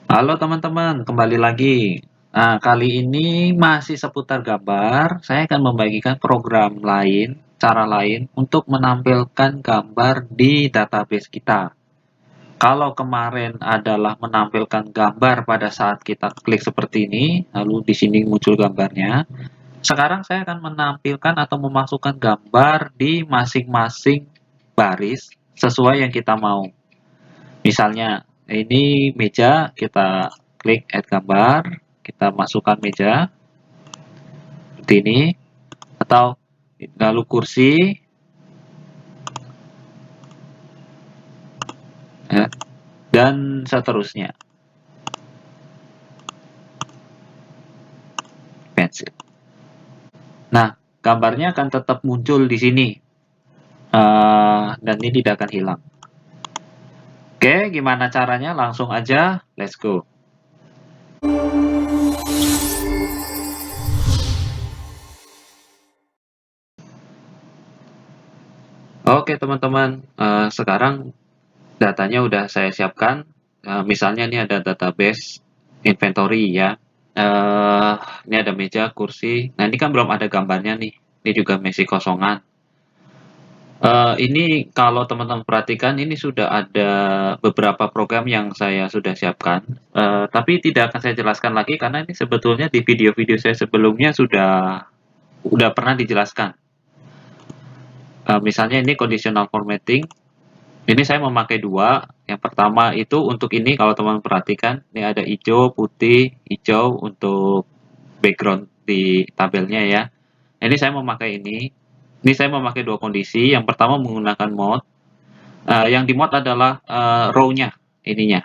Halo teman-teman, kembali lagi. Nah, kali ini masih seputar gambar. Saya akan membagikan program lain, cara lain untuk menampilkan gambar di database kita. Kalau kemarin adalah menampilkan gambar pada saat kita klik seperti ini, lalu di sini muncul gambarnya. Sekarang saya akan menampilkan atau memasukkan gambar di masing-masing baris sesuai yang kita mau. Misalnya, ini meja, kita klik add gambar, kita masukkan meja, seperti ini, atau lalu kursi, ya, dan seterusnya, pensil. Nah, gambarnya akan tetap muncul di sini, dan ini tidak akan hilang. Oke, gimana caranya? Langsung aja, let's go. Oke teman-teman, sekarang datanya udah saya siapkan. Misalnya ini ada database inventory ya. Eh, ini ada meja, kursi. Nah, ini kan belum ada gambarnya nih. Ini juga masih kosongan. Ini kalau teman-teman perhatikan, ini sudah ada beberapa program yang saya sudah siapkan. Tapi tidak akan saya jelaskan lagi karena ini sebetulnya di video-video saya sebelumnya sudah pernah dijelaskan. Misalnya ini conditional formatting. Ini saya memakai dua. Yang pertama itu untuk ini kalau teman-teman perhatikan, ini ada hijau, putih, hijau untuk background di tabelnya ya. Ini saya memakai ini. Ini saya memakai dua kondisi. Yang pertama menggunakan mode. Yang di mode adalah row-nya, ininya.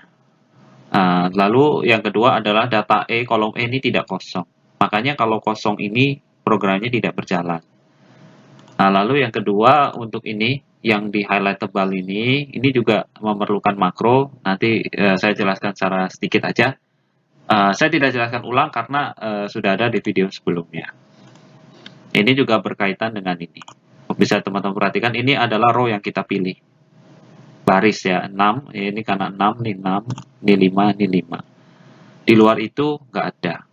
Lalu yang kedua adalah data E, kolom E ini tidak kosong. Makanya kalau kosong ini programnya tidak berjalan. Nah, lalu yang kedua untuk ini yang di highlight tebal ini juga memerlukan makro. Nanti saya jelaskan secara sedikit aja. Saya tidak jelaskan ulang karena sudah ada di video sebelumnya. Ini juga berkaitan dengan ini. Bisa teman-teman perhatikan, ini adalah row yang kita pilih. Baris ya, 6. Ini karena 6, ini 6, ini 5, ini 5. Di luar itu nggak ada.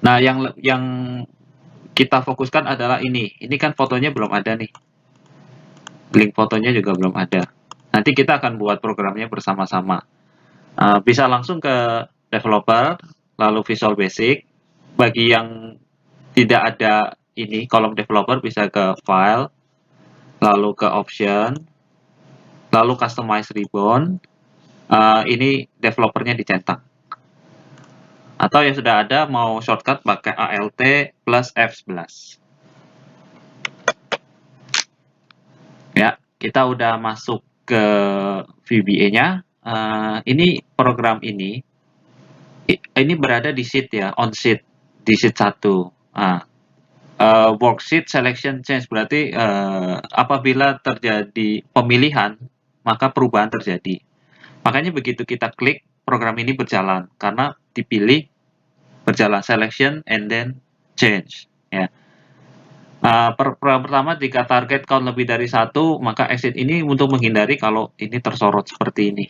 Nah, yang kita fokuskan adalah ini. Ini kan fotonya belum ada nih. Link fotonya juga belum ada. Nanti kita akan buat programnya bersama-sama. Bisa langsung ke developer, lalu Visual Basic. Bagi yang tidak ada ini kolom developer bisa ke file, lalu ke option, lalu customize ribbon. Ini developernya dicetak. Atau yang sudah ada mau shortcut pakai ALT plus F11. Ya, kita udah masuk ke VBA-nya. Ini program ini berada di sheet ya, on sheet, di sheet 1. Nah, worksheet selection change berarti apabila terjadi pemilihan, maka perubahan terjadi. Makanya begitu kita klik, program ini berjalan karena dipilih berjalan selection and then change. Ya. Pertama, jika target count lebih dari 1, maka exit ini untuk menghindari kalau ini tersorot seperti ini.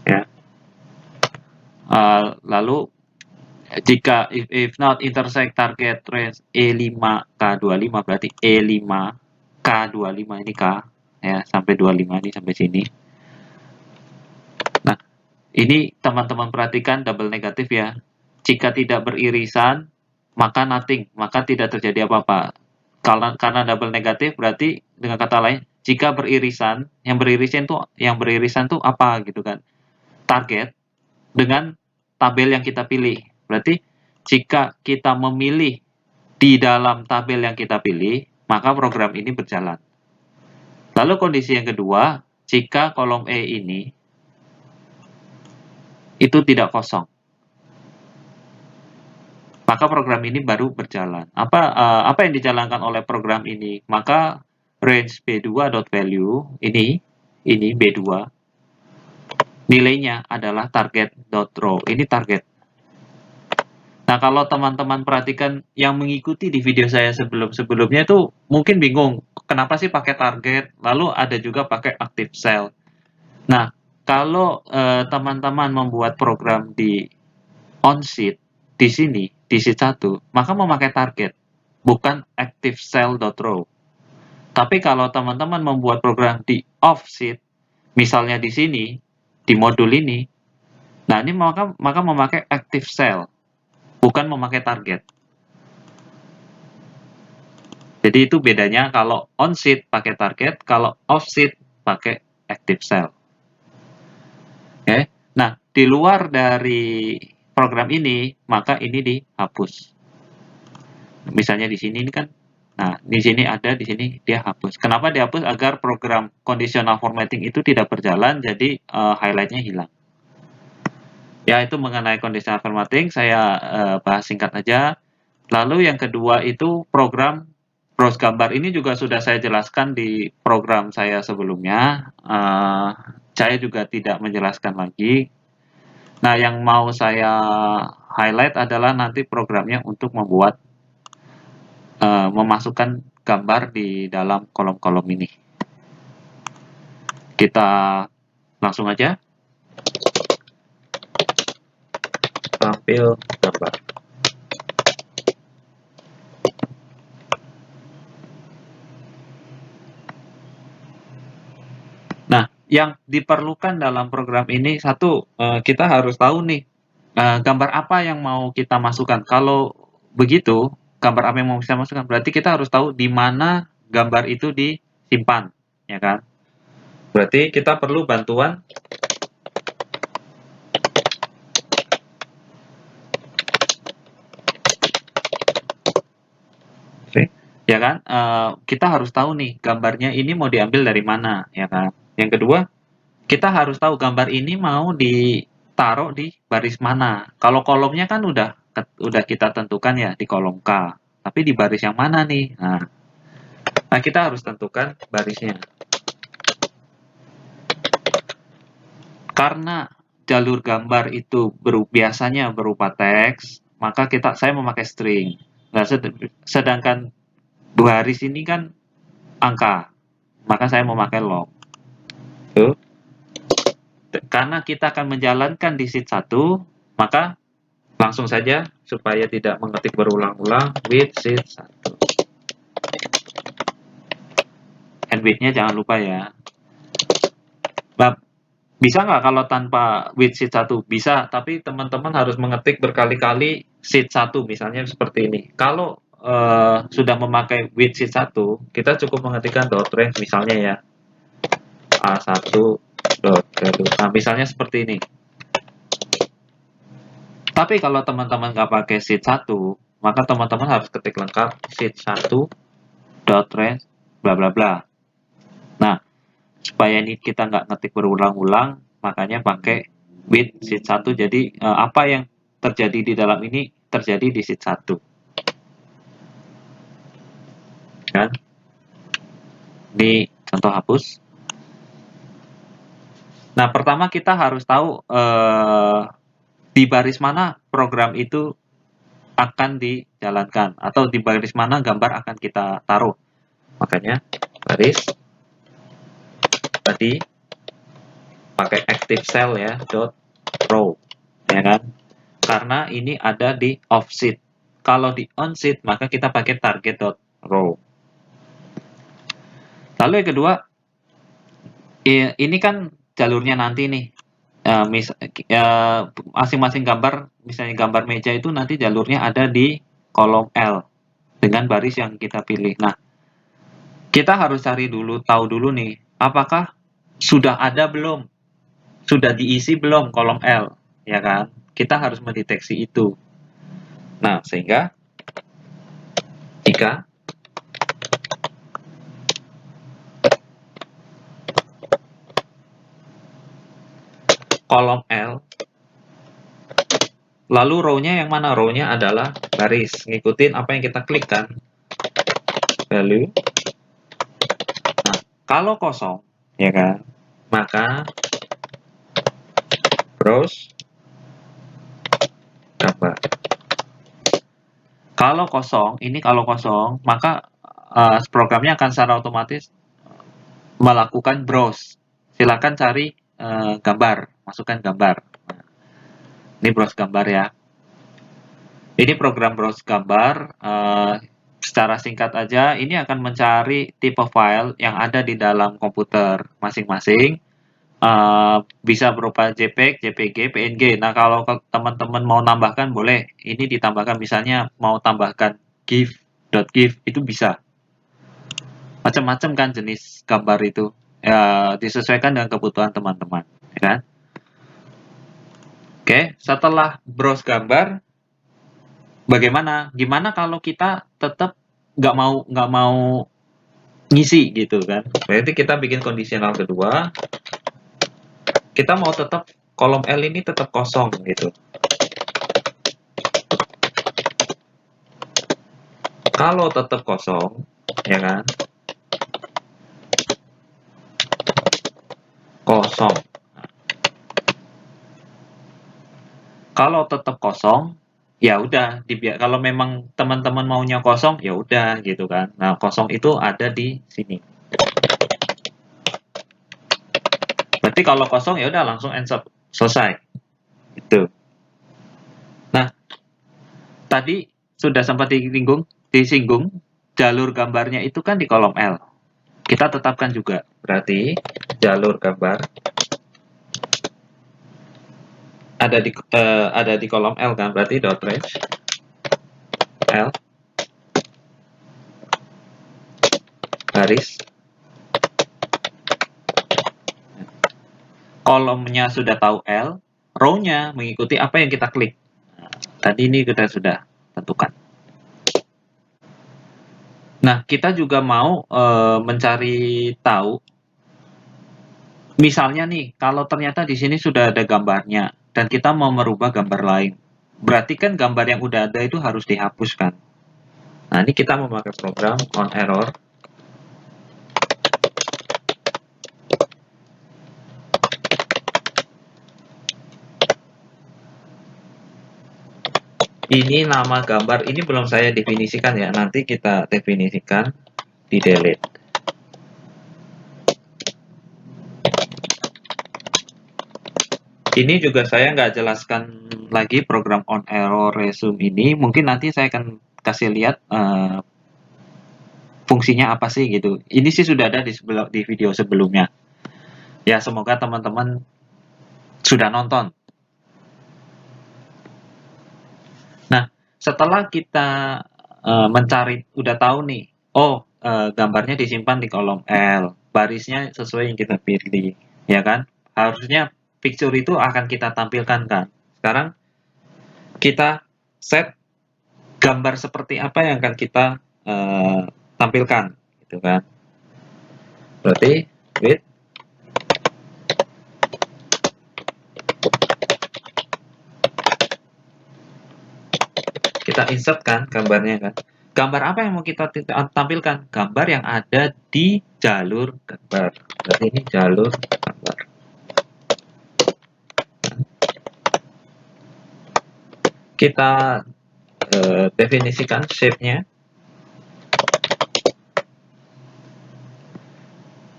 Ya. Lalu jika if not intersect target range E5 K25 berarti E5 K25 ini K ya sampai 25 ini sampai sini. Nah, ini teman-teman perhatikan double negatif ya. Jika tidak beririsan maka nothing, maka tidak terjadi apa-apa. Karena double negatif berarti dengan kata lain jika beririsan, yang beririsan tuh apa gitu kan. Target dengan tabel yang kita pilih. Berarti jika kita memilih di dalam tabel yang kita pilih, maka program ini berjalan. Lalu kondisi yang kedua, jika kolom E ini itu tidak kosong, maka program ini baru berjalan. Apa yang dijalankan oleh program ini? Maka range b2.value ini b2 nilainya adalah target.row. Ini target. Nah, kalau teman-teman perhatikan yang mengikuti di video saya sebelum-sebelumnya itu mungkin bingung, kenapa sih pakai target, lalu ada juga pakai active cell. Nah, kalau teman-teman membuat program di on-sheet, di sini, di sheet 1, maka memakai target, bukan ActiveCell.row. Tapi kalau teman-teman membuat program di off-sheet, misalnya di sini, di modul ini, nah ini maka memakai ActiveCell, bukan memakai target. Jadi itu bedanya kalau on-sheet pakai target, kalau off-sheet pakai ActiveCell. Oke. Nah, di luar dari program ini, maka ini dihapus. Misalnya di sini ini kan, nah di sini ada, di sini dia hapus. Kenapa dihapus? Agar program conditional formatting itu tidak berjalan, jadi highlight-nya hilang. Ya, itu mengenai conditional formatting, saya bahas singkat aja. Lalu yang kedua itu program browse gambar. Ini juga sudah saya jelaskan di program saya sebelumnya. Saya juga tidak menjelaskan lagi. Nah, yang mau saya highlight adalah nanti programnya untuk membuat memasukkan gambar di dalam kolom-kolom ini. Kita langsung aja tampil gambar. Nah, yang diperlukan dalam program ini satu, kita harus tahu nih gambar apa yang mau kita masukkan. Kalau begitu, gambar apa yang mau kita masukkan, berarti kita harus tahu di mana gambar itu disimpan, ya kan? Berarti kita perlu bantuan ya kan? Kita harus tahu nih gambarnya ini mau diambil dari mana, ya kan? Yang kedua, kita harus tahu gambar ini mau ditaruh di baris mana. Kalau kolomnya kan udah kita tentukan ya di kolom K. Tapi di baris yang mana nih? Nah, kita harus tentukan barisnya. Karena jalur gambar itu biasanya berupa teks, maka saya memakai string. Nah, sedangkan baris ini kan angka, maka saya memakai long. Tuh. Karena kita akan menjalankan di sheet 1, maka langsung saja supaya tidak mengetik berulang-ulang with sheet 1. And width-nya jangan lupa ya. Bisa nggak kalau tanpa with sheet 1? Bisa, tapi teman-teman harus mengetik berkali-kali sheet 1, misalnya seperti ini. Kalau sudah memakai with sheet 1, kita cukup mengetikkan dot range misalnya ya. A1 dot value. Nah, misalnya seperti ini. Tapi kalau teman-teman nggak pakai sheet 1, maka teman-teman harus ketik lengkap sheet 1 dot range bla bla bla. Nah, supaya ini kita nggak ngetik berulang-ulang, makanya pakai with sheet 1. Jadi apa yang terjadi di dalam ini terjadi di sheet 1. Kan? Ini contoh hapus. Nah, pertama kita harus tahu di baris mana program itu akan dijalankan, atau di baris mana gambar akan kita taruh. Makanya baris tadi pakai ActiveCell ya, .row, ya kan? Karena ini ada di off-sheet. Kalau di on-sheet, maka kita pakai target.row. Lalu yang kedua, ini kan jalurnya nanti nih. Masing-masing gambar, misalnya gambar meja itu nanti jalurnya ada di kolom L dengan baris yang kita pilih. Nah, kita harus tahu dulu nih, apakah sudah ada belum? Sudah diisi belum kolom L, ya kan? Kita harus mendeteksi itu. Nah, sehingga jika kolom L, lalu row-nya yang mana? Row-nya adalah baris, ngikutin apa yang kita klik kan? Value. Nah, kalau kosong, ya kan? Maka browse gambar. Kalau kosong, maka programnya akan secara otomatis melakukan browse. Silakan cari gambar, masukkan gambar. Nah, ini browse gambar ya. Ini program browse gambar. Secara singkat aja, ini akan mencari tipe file yang ada di dalam komputer masing-masing. Bisa berupa JPEG, JPG, PNG. Nah, kalau teman-teman mau tambahkan, boleh. Ini ditambahkan, misalnya mau tambahkan GIF, .gif, itu bisa. Macam-macam kan jenis gambar itu. Ya, disesuaikan dengan kebutuhan teman-teman. Ya kan? Oke, setelah browse gambar, bagaimana? Gimana kalau kita tetap nggak mau ngisi gitu kan? Berarti kita bikin kondisional kedua. Kita mau tetap kolom L ini tetap kosong gitu. Kalau tetap kosong, ya kan? Kosong. Kalau tetap kosong, ya udah kalau memang teman-teman maunya kosong, ya udah gitu kan. Nah, kosong itu ada di sini. Berarti kalau kosong ya udah langsung insert, selesai. Itu. Nah, tadi sudah sempat disinggung jalur gambarnya itu kan di kolom L. Kita tetapkan juga. Berarti jalur gambar ada di kolom L kan, berarti dot range L garis kolomnya sudah tahu L, row-nya mengikuti apa yang kita klik. Nah, tadi ini kita sudah tentukan. Nah, kita juga mau mencari tahu, misalnya nih, kalau ternyata di sini sudah ada gambarnya dan kita mau merubah gambar lain, berarti kan gambar yang udah ada itu harus dihapuskan. Nah, ini kita memakai program on error. Ini nama gambar, ini belum saya definisikan ya, nanti kita definisikan di delete. Ini juga saya nggak jelaskan lagi program on error resume ini, mungkin nanti saya akan kasih lihat fungsinya apa sih gitu. Ini sih sudah ada di video sebelumnya. Ya, semoga teman-teman sudah nonton. Nah, setelah kita mencari, udah tahu nih, oh gambarnya disimpan di kolom L, barisnya sesuai yang kita pilih, ya kan? Harusnya picture itu akan kita tampilkan kan. Sekarang kita set gambar seperti apa yang akan kita tampilkan, gitu kan? Berarti width kita insert kan gambarnya kan. Gambar apa yang mau kita tampilkan? Gambar yang ada di jalur gambar. Berarti ini jalur gambar. Kita definisikan shape-nya.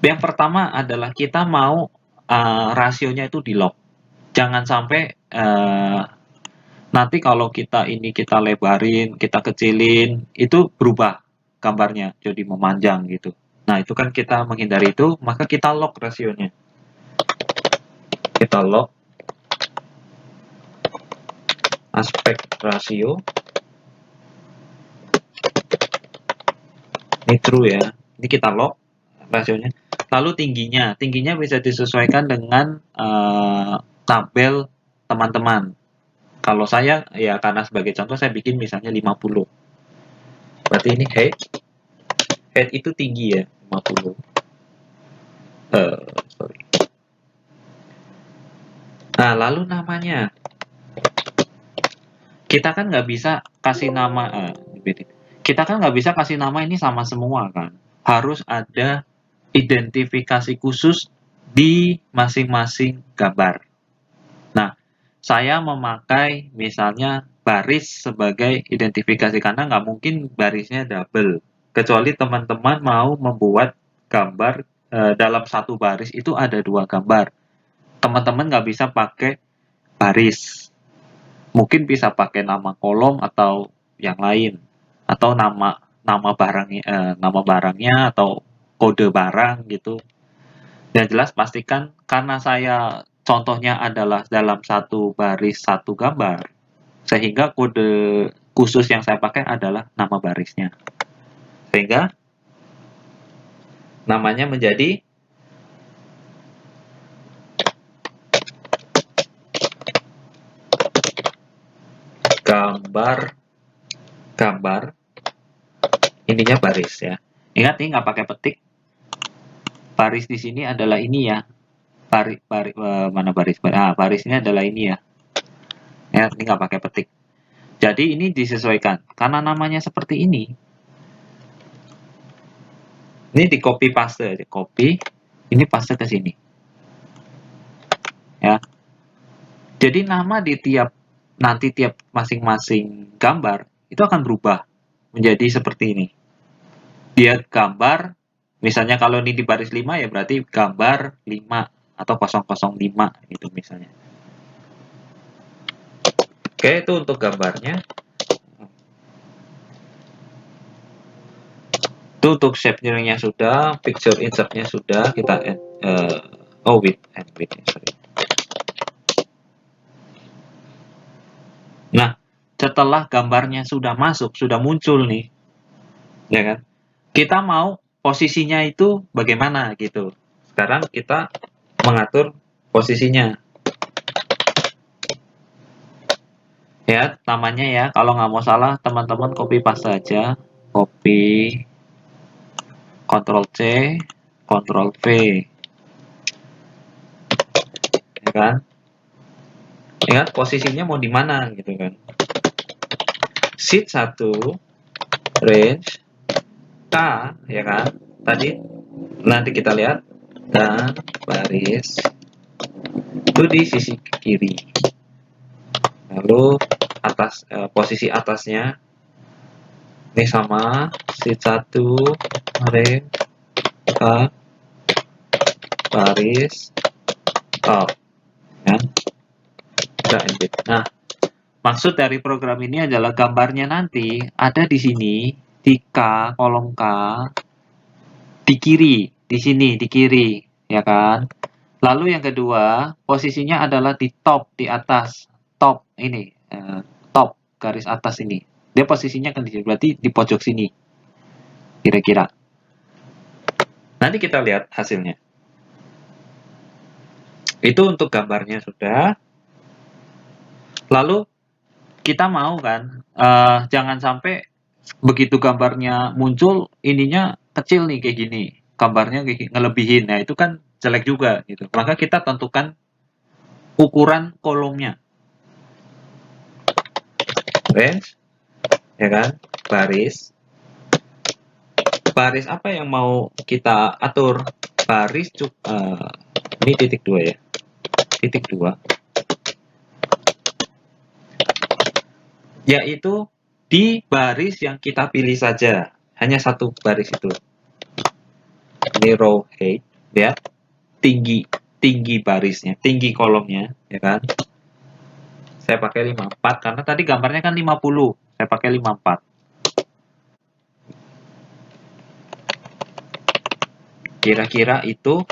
Yang pertama adalah kita mau rasionya itu di lock. Jangan sampai nanti kalau kita lebarin, kita kecilin, itu berubah gambarnya jadi memanjang gitu. Nah, itu kan kita menghindari itu, maka kita lock rasionya. Kita lock aspek rasio. Ini true ya. Ini kita lock rasionya. Lalu tingginya bisa disesuaikan dengan tabel teman-teman. Kalau saya, ya karena sebagai contoh saya bikin misalnya 50. Berarti ini height. Height itu tinggi ya, 50. Sorry. Nah, lalu namanya. Kita kan nggak bisa kasih nama. Kita kan nggak bisa kasih nama ini sama semua kan. Harus ada identifikasi khusus di masing-masing gambar. Nah, saya memakai misalnya baris sebagai identifikasi karena nggak mungkin barisnya double. Kecuali teman-teman mau membuat gambar dalam satu baris itu ada 2 gambar. teman-teman nggak bisa pakai baris. Mungkin bisa pakai nama kolom atau yang lain, atau nama barangnya atau kode barang gitu. Yang jelas pastikan karena saya contohnya adalah dalam satu baris satu gambar, sehingga kode khusus yang saya pakai adalah nama barisnya. Sehingga namanya menjadi gambar ininya baris ya. Ingat nih nggak pakai petik. Baris di sini adalah ini ya. Mana baris? Baris ini adalah ini ya. Ya, ini nggak pakai petik. Jadi ini disesuaikan. Karena namanya seperti ini. Ini di copy paste, copy. Ini paste ke sini. Ya. Jadi nama di tiap masing-masing gambar itu akan berubah menjadi seperti ini. Dia gambar, misalnya kalau ini di baris 5 ya berarti gambar 5 atau 005 gitu misalnya. Oke, itu untuk gambarnya. Itu untuk shape-nya sudah, picture insert-nya sudah, kita width and width, sorry. Nah, setelah gambarnya sudah masuk, sudah muncul nih, ya kan? Kita mau posisinya itu bagaimana gitu. Sekarang kita mengatur posisinya. Ya, namanya ya, kalau nggak mau salah, teman-teman copy paste aja. Copy, Ctrl C, Ctrl V. Ya kan? Ingat posisinya mau di mana gitu kan. Sheet 1, range, K, ya kan? Tadi, nanti kita lihat, dan baris, itu di sisi kiri. Lalu, posisi atasnya, ini sama, sheet 1, range, K, baris, top. Ya. Nah, maksud dari program ini adalah gambarnya nanti ada di sini, di K, kolom K, di kiri, di sini, di kiri, ya kan? Lalu yang kedua, posisinya adalah di top, di atas, top ini, top, garis atas ini. Dia posisinya kan di sini, berarti di pojok sini, kira-kira. Nanti kita lihat hasilnya. Itu untuk gambarnya sudah. Lalu kita mau kan, jangan sampai begitu gambarnya muncul, ininya kecil nih kayak gini, gambarnya kayak ngelebihin, nah itu kan jelek juga gitu. Maka kita tentukan ukuran kolomnya, range, ya kan, baris. Baris apa yang mau kita atur? Baris ini titik 2 ya, titik 2. Yaitu di baris yang kita pilih saja, hanya satu baris itu. Ini row height, ya, tinggi barisnya, tinggi kolomnya, ya kan. Saya pakai 54 karena tadi gambarnya kan 50, saya pakai 54. Kira-kira itu.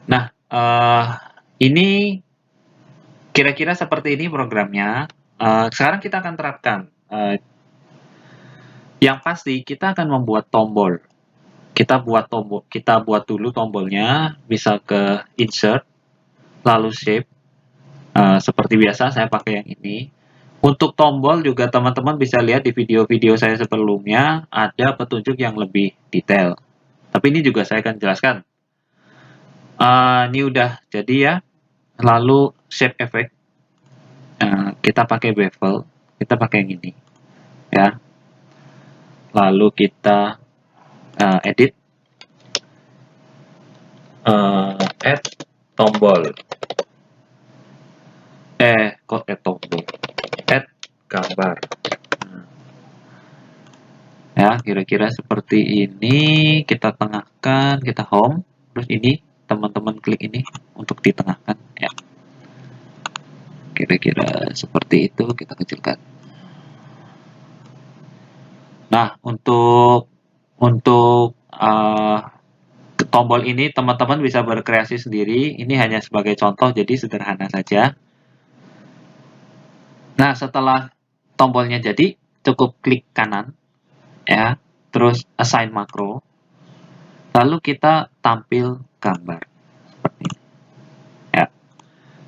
Nah, ini kira-kira seperti ini programnya. Sekarang kita akan terapkan. Yang pasti kita akan membuat tombol. Kita buat dulu tombolnya, bisa ke insert, lalu shape. Seperti biasa saya pakai yang ini. Untuk tombol juga teman-teman bisa lihat di video-video saya sebelumnya, ada petunjuk yang lebih detail. Tapi ini juga saya akan jelaskan. Ini udah jadi ya. Lalu shape effect. Kita pakai bevel. Kita pakai yang ini. Ya. Lalu kita edit. Add tombol. Kok add tombol? Add gambar. Ya, kira-kira seperti ini. Kita tengahkan, kita home, terus ini teman-teman klik ini untuk ditengahkan ya. Kira-kira seperti itu, kita kecilkan. Nah, untuk tombol ini teman-teman bisa berkreasi sendiri. Ini hanya sebagai contoh, jadi sederhana saja. Nah, setelah tombolnya jadi, cukup klik kanan ya, terus assign makro. Lalu kita tampil gambar seperti ini. Ya.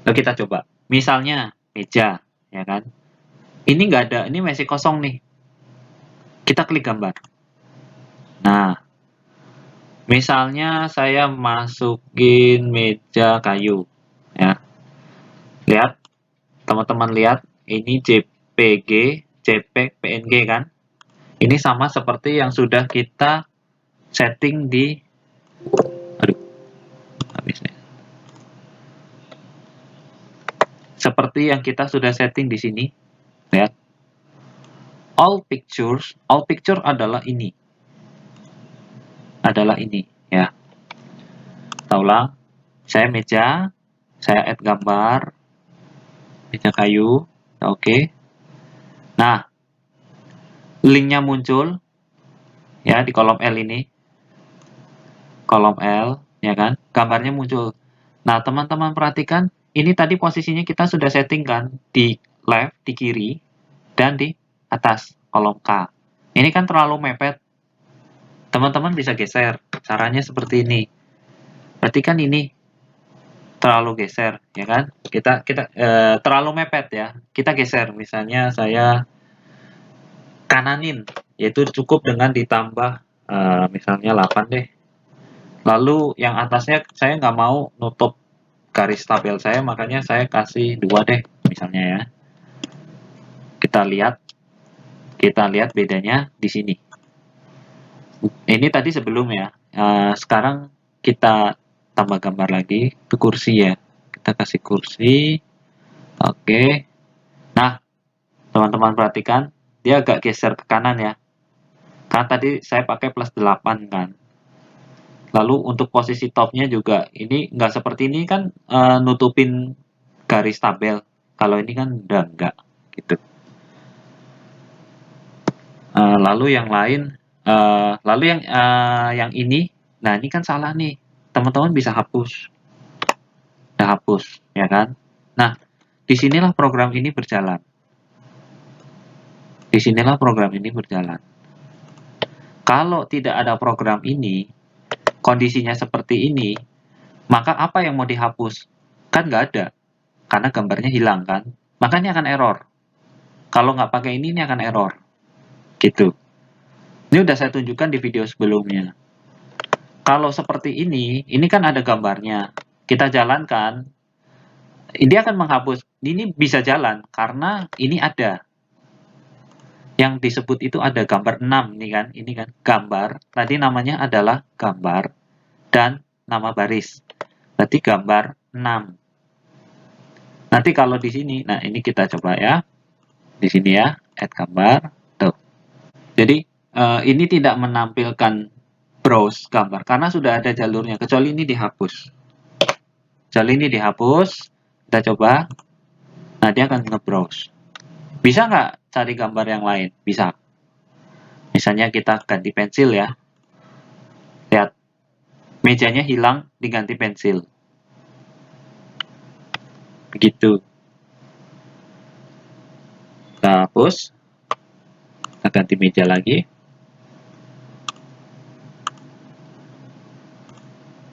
Lalu kita coba. Misalnya meja, ya kan? Ini nggak ada, ini masih kosong nih. Kita klik gambar. Nah, misalnya saya masukin meja kayu, ya. Lihat, teman-teman lihat, ini JPG, JPEG, PNG kan? Ini sama seperti yang sudah kita setting di, aduh, habisnya. Seperti yang kita sudah setting di sini, lihat. All picture adalah ini. Ya. Kita ulang. Saya meja, saya add gambar, meja kayu, oke. Nah, linknya muncul, ya di kolom L ini, kolom L, ya kan, gambarnya muncul. Nah, teman-teman perhatikan, ini tadi posisinya kita sudah setting kan, di left, di kiri, dan di atas, kolom K. Ini kan terlalu mepet. Teman-teman bisa geser, caranya seperti ini. Berarti kan ini terlalu geser, ya kan? Kita terlalu mepet ya. Kita geser, misalnya saya kananin, yaitu cukup dengan ditambah misalnya 8 deh. Lalu yang atasnya saya nggak mau nutup garis tabel saya, makanya saya kasih 2 deh, misalnya ya. Kita lihat bedanya di sini. Ini tadi sebelum ya. Sekarang kita tambah gambar lagi ke kursi ya. Kita kasih kursi. Oke. Nah, teman-teman perhatikan, dia agak geser ke kanan ya. Karena tadi saya pakai plus 8 kan. Lalu untuk posisi topnya juga, ini nggak seperti ini kan nutupin garis tabel. Kalau ini kan udah enggak gitu. Lalu yang lain, lalu yang ini, nah ini kan salah nih. Teman-teman bisa hapus. Udah hapus, ya kan? Nah, disinilah program ini berjalan. Disinilah program ini berjalan. Kalau tidak ada program ini, kondisinya seperti ini, maka apa yang mau dihapus? Kan nggak ada, karena gambarnya hilang kan? Makanya akan error. Kalau nggak pakai ini akan error. Gitu. Ini udah saya tunjukkan di video sebelumnya. Kalau seperti ini kan ada gambarnya. Kita jalankan, dia akan menghapus. Ini bisa jalan, karena ini ada. Yang disebut itu ada gambar 6 nih kan, ini kan gambar. Tadi namanya adalah gambar dan nama baris. Berarti gambar 6. Nanti kalau di sini, nah ini kita coba ya. Di sini ya, add gambar. Tuh. Jadi ini tidak menampilkan browse gambar karena sudah ada jalurnya, kecuali ini dihapus. Kecuali ini dihapus, kita coba. Nah, dia akan nge-browse. Bisa nggak cari gambar yang lain? Bisa. Misalnya kita ganti pensil ya. Lihat, mejanya hilang diganti pensil. Begitu. Kita hapus. Kita ganti meja lagi.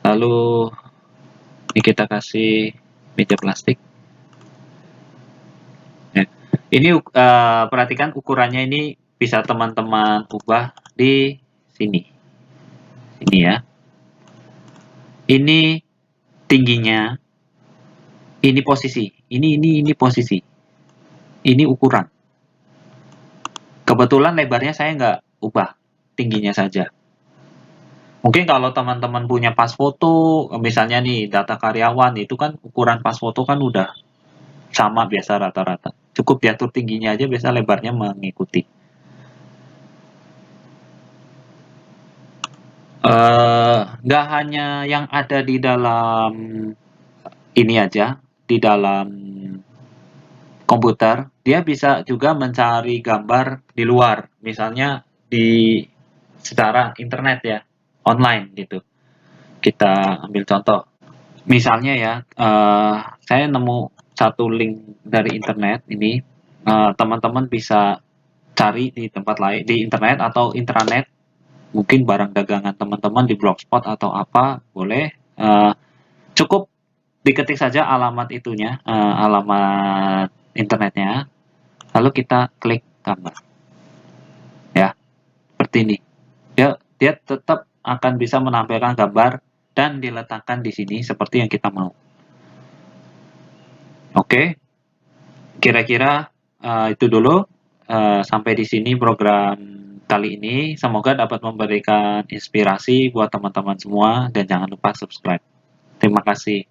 Lalu ini kita kasih meja plastik. Ya. Ini perhatikan ukurannya ini bisa teman-teman ubah di sini. Ini ya. Ini tingginya. Ini posisi. Ini posisi. Ini ukuran. Kebetulan lebarnya saya nggak ubah. Tingginya saja. Mungkin kalau teman-teman punya pas foto, misalnya nih data karyawan, itu kan ukuran pas foto kan udah sama biasa rata-rata. Cukup diatur tingginya aja, biasa lebarnya mengikuti. Nggak hanya yang ada di dalam ini aja, di dalam komputer, dia bisa juga mencari gambar di luar, misalnya di secara internet ya, online gitu. Kita ambil contoh, misalnya ya, saya nemu satu link dari internet ini, teman-teman bisa cari di tempat lain, di internet atau intranet, mungkin barang dagangan teman-teman di Blogspot atau apa, boleh. Cukup diketik saja alamat itunya, alamat internetnya, lalu kita klik gambar, ya, seperti ini. Dia tetap akan bisa menampilkan gambar dan diletakkan di sini seperti yang kita mau. Oke, kira-kira itu dulu. Sampai di sini program kali ini. Semoga dapat memberikan inspirasi buat teman-teman semua dan jangan lupa subscribe. Terima kasih.